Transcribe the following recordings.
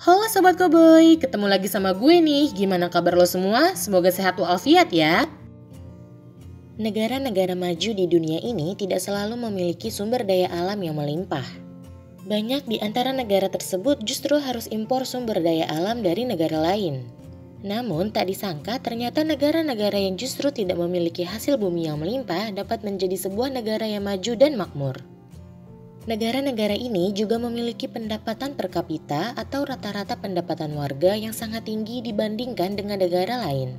Halo Sobat Koboi, ketemu lagi sama gue nih. Gimana kabar lo semua? Semoga sehat walafiat ya. Negara-negara maju di dunia ini tidak selalu memiliki sumber daya alam yang melimpah. Banyak di antara negara tersebut justru harus impor sumber daya alam dari negara lain. Namun tak disangka ternyata negara-negara yang justru tidak memiliki hasil bumi yang melimpah dapat menjadi sebuah negara yang maju dan makmur. Negara-negara ini juga memiliki pendapatan per kapita atau rata-rata pendapatan warga yang sangat tinggi dibandingkan dengan negara lain.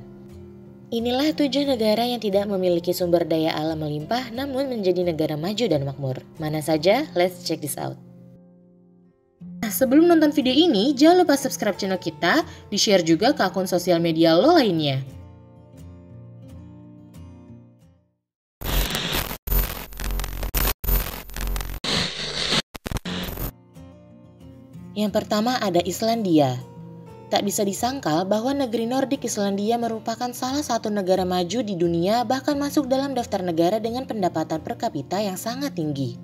Inilah 7 negara yang tidak memiliki sumber daya alam melimpah namun menjadi negara maju dan makmur. Mana saja? Let's check this out. Nah, sebelum nonton video ini, jangan lupa subscribe channel kita, di-share juga ke akun sosial media lo lainnya. Yang pertama ada Islandia. Tak bisa disangkal bahwa negeri Nordik Islandia merupakan salah satu negara maju di dunia, bahkan masuk dalam daftar negara dengan pendapatan per kapita yang sangat tinggi.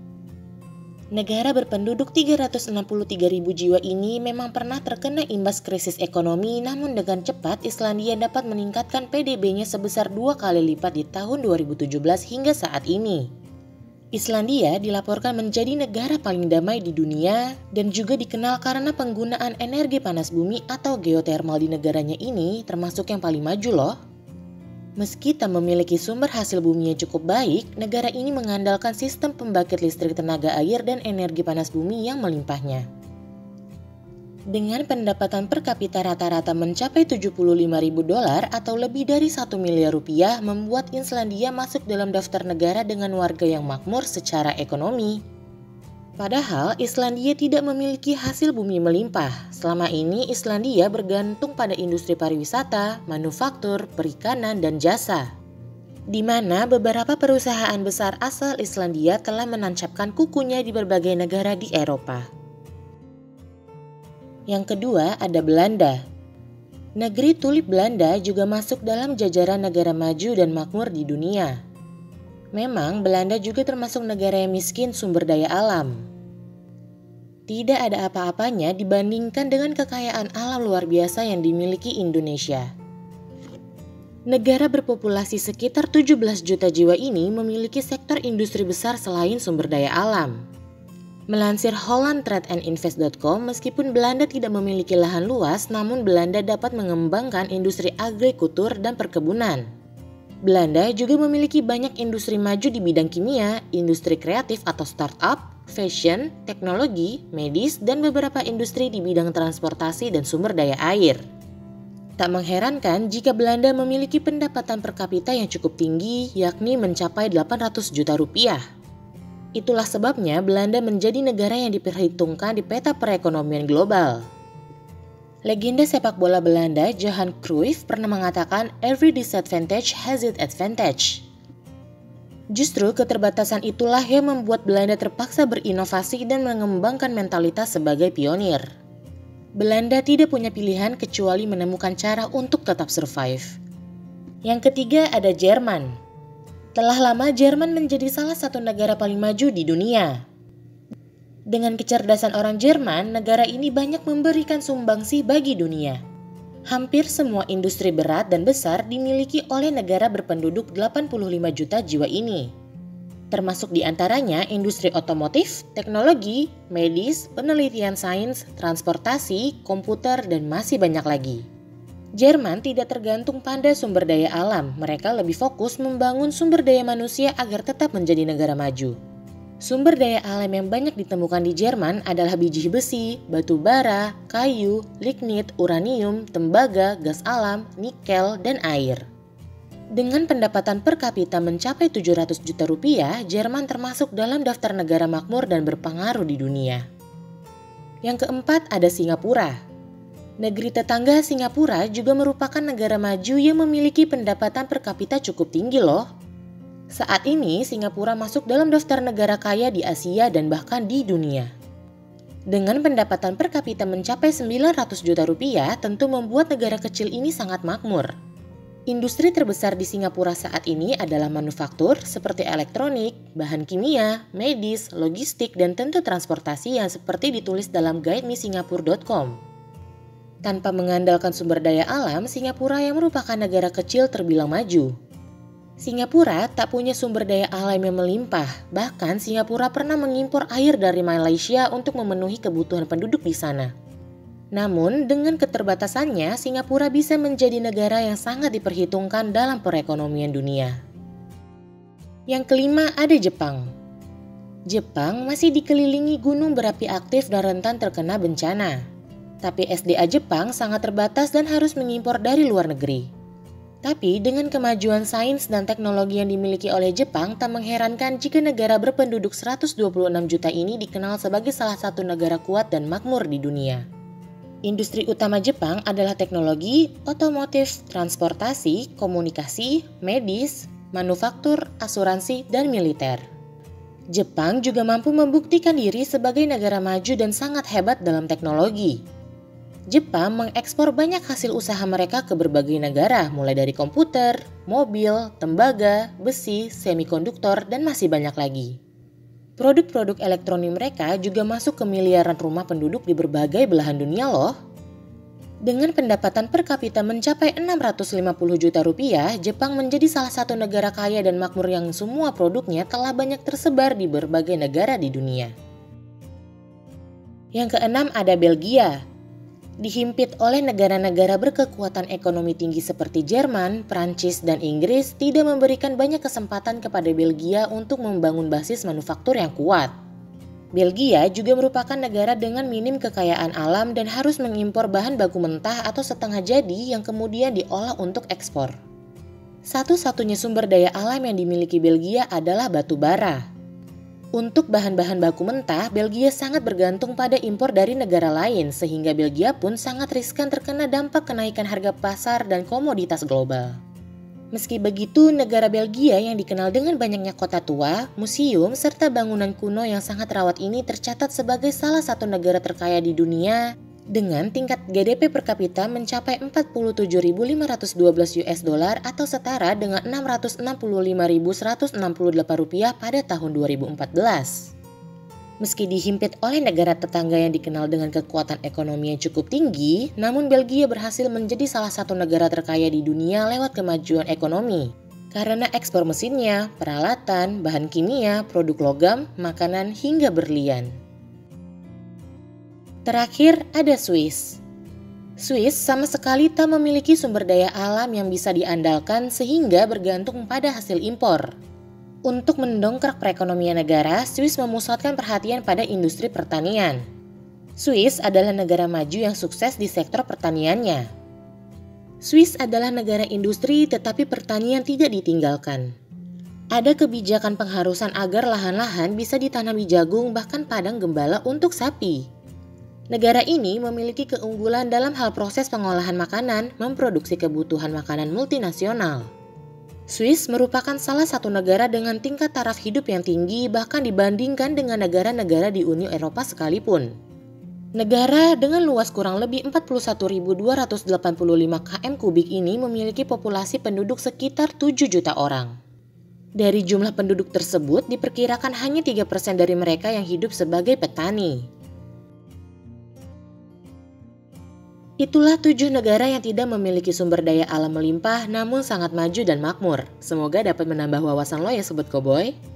Negara berpenduduk 363.000 jiwa ini memang pernah terkena imbas krisis ekonomi, namun dengan cepat Islandia dapat meningkatkan PDB-nya sebesar 2 kali lipat di tahun 2017 hingga saat ini. Islandia dilaporkan menjadi negara paling damai di dunia dan juga dikenal karena penggunaan energi panas bumi atau geotermal di negaranya ini termasuk yang paling maju loh. Meski tak memiliki sumber hasil bumi yang cukup baik, negara ini mengandalkan sistem pembangkit listrik tenaga air dan energi panas bumi yang melimpahnya. Dengan pendapatan per kapita rata-rata mencapai $75.000 atau lebih dari 1 miliar rupiah membuat Islandia masuk dalam daftar negara dengan warga yang makmur secara ekonomi. Padahal Islandia tidak memiliki hasil bumi melimpah. Selama ini Islandia bergantung pada industri pariwisata, manufaktur, perikanan, dan jasa. Di mana beberapa perusahaan besar asal Islandia telah menancapkan kukunya di berbagai negara di Eropa. Yang kedua ada Belanda. Negeri tulip Belanda juga masuk dalam jajaran negara maju dan makmur di dunia. Memang Belanda juga termasuk negara yang miskin sumber daya alam. Tidak ada apa-apanya dibandingkan dengan kekayaan alam luar biasa yang dimiliki Indonesia. Negara berpopulasi sekitar 17 juta jiwa ini memiliki sektor industri besar selain sumber daya alam. Melansir hollandtradeandinvest.com, meskipun Belanda tidak memiliki lahan luas, namun Belanda dapat mengembangkan industri agrikultur dan perkebunan. Belanda juga memiliki banyak industri maju di bidang kimia, industri kreatif atau startup, fashion, teknologi, medis, dan beberapa industri di bidang transportasi dan sumber daya air. Tak mengherankan jika Belanda memiliki pendapatan per kapita yang cukup tinggi, yakni mencapai 800 juta rupiah. Itulah sebabnya Belanda menjadi negara yang diperhitungkan di peta perekonomian global. Legenda sepak bola Belanda, Johan Cruyff, pernah mengatakan, "Every disadvantage has its advantage." Justru keterbatasan itulah yang membuat Belanda terpaksa berinovasi dan mengembangkan mentalitas sebagai pionir. Belanda tidak punya pilihan kecuali menemukan cara untuk tetap survive. Yang ketiga ada Jerman. Telah lama Jerman menjadi salah satu negara paling maju di dunia. Dengan kecerdasan orang Jerman, negara ini banyak memberikan sumbangsih bagi dunia. Hampir semua industri berat dan besar dimiliki oleh negara berpenduduk 85 juta jiwa ini. Termasuk di antaranya industri otomotif, teknologi, medis, penelitian sains, transportasi, komputer, dan masih banyak lagi. Jerman tidak tergantung pada sumber daya alam, mereka lebih fokus membangun sumber daya manusia agar tetap menjadi negara maju. Sumber daya alam yang banyak ditemukan di Jerman adalah biji besi, batu bara, kayu, lignit, uranium, tembaga, gas alam, nikel, dan air. Dengan pendapatan per kapita mencapai 700 juta rupiah, Jerman termasuk dalam daftar negara makmur dan berpengaruh di dunia. Yang keempat ada Singapura. Negeri tetangga Singapura juga merupakan negara maju yang memiliki pendapatan per kapita cukup tinggi loh. Saat ini Singapura masuk dalam daftar negara kaya di Asia dan bahkan di dunia. Dengan pendapatan per kapita mencapai 900 juta rupiah tentu membuat negara kecil ini sangat makmur. Industri terbesar di Singapura saat ini adalah manufaktur seperti elektronik, bahan kimia, medis, logistik, dan tentu transportasi yang seperti ditulis dalam guide misingapura.com. Tanpa mengandalkan sumber daya alam, Singapura yang merupakan negara kecil terbilang maju. Singapura tak punya sumber daya alam yang melimpah, bahkan Singapura pernah mengimpor air dari Malaysia untuk memenuhi kebutuhan penduduk di sana. Namun, dengan keterbatasannya, Singapura bisa menjadi negara yang sangat diperhitungkan dalam perekonomian dunia. Yang kelima ada Jepang. Jepang masih dikelilingi gunung berapi aktif dan rentan terkena bencana. Tapi SDA Jepang sangat terbatas dan harus mengimpor dari luar negeri. Tapi dengan kemajuan sains dan teknologi yang dimiliki oleh Jepang, tak mengherankan jika negara berpenduduk 126 juta ini dikenal sebagai salah satu negara kuat dan makmur di dunia. Industri utama Jepang adalah teknologi, otomotif, transportasi, komunikasi, medis, manufaktur, asuransi, dan militer. Jepang juga mampu membuktikan diri sebagai negara maju dan sangat hebat dalam teknologi. Jepang mengekspor banyak hasil usaha mereka ke berbagai negara, mulai dari komputer, mobil, tembaga, besi, semikonduktor, dan masih banyak lagi. Produk-produk elektronik mereka juga masuk ke miliaran rumah penduduk di berbagai belahan dunia loh. Dengan pendapatan per kapita mencapai 650 juta rupiah, Jepang menjadi salah satu negara kaya dan makmur yang semua produknya telah banyak tersebar di berbagai negara di dunia. Yang keenam ada Belgia. Dihimpit oleh negara-negara berkekuatan ekonomi tinggi seperti Jerman, Prancis, dan Inggris tidak memberikan banyak kesempatan kepada Belgia untuk membangun basis manufaktur yang kuat. Belgia juga merupakan negara dengan minim kekayaan alam dan harus mengimpor bahan baku mentah atau setengah jadi yang kemudian diolah untuk ekspor. Satu-satunya sumber daya alam yang dimiliki Belgia adalah batu bara. Untuk bahan-bahan baku mentah, Belgia sangat bergantung pada impor dari negara lain sehingga Belgia pun sangat riskan terkena dampak kenaikan harga pasar dan komoditas global. Meski begitu, negara Belgia yang dikenal dengan banyaknya kota tua, museum, serta bangunan kuno yang sangat rawat ini tercatat sebagai salah satu negara terkaya di dunia dengan tingkat GDP per kapita mencapai 47.512 US dollar atau setara dengan 665.168 rupiah pada tahun 2014. Meski dihimpit oleh negara tetangga yang dikenal dengan kekuatan ekonomi yang cukup tinggi, namun Belgia berhasil menjadi salah satu negara terkaya di dunia lewat kemajuan ekonomi. Karena ekspor mesinnya, peralatan, bahan kimia, produk logam, makanan, hingga berlian. Terakhir ada Swiss. Swiss sama sekali tak memiliki sumber daya alam yang bisa diandalkan sehingga bergantung pada hasil impor. Untuk mendongkrak perekonomian negara, Swiss memusatkan perhatian pada industri pertanian. Swiss adalah negara maju yang sukses di sektor pertaniannya. Swiss adalah negara industri tetapi pertanian tidak ditinggalkan. Ada kebijakan pengharusan agar lahan-lahan bisa ditanami jagung bahkan padang gembala untuk sapi. Negara ini memiliki keunggulan dalam hal proses pengolahan makanan, memproduksi kebutuhan makanan multinasional. Swiss merupakan salah satu negara dengan tingkat taraf hidup yang tinggi bahkan dibandingkan dengan negara-negara di Uni Eropa sekalipun. Negara dengan luas kurang lebih 41.285 km kubik ini memiliki populasi penduduk sekitar 7 juta orang. Dari jumlah penduduk tersebut diperkirakan hanya 3% dari mereka yang hidup sebagai petani. Itulah 7 negara yang tidak memiliki sumber daya alam melimpah namun sangat maju dan makmur. Semoga dapat menambah wawasan lo ya Sobat Koboi.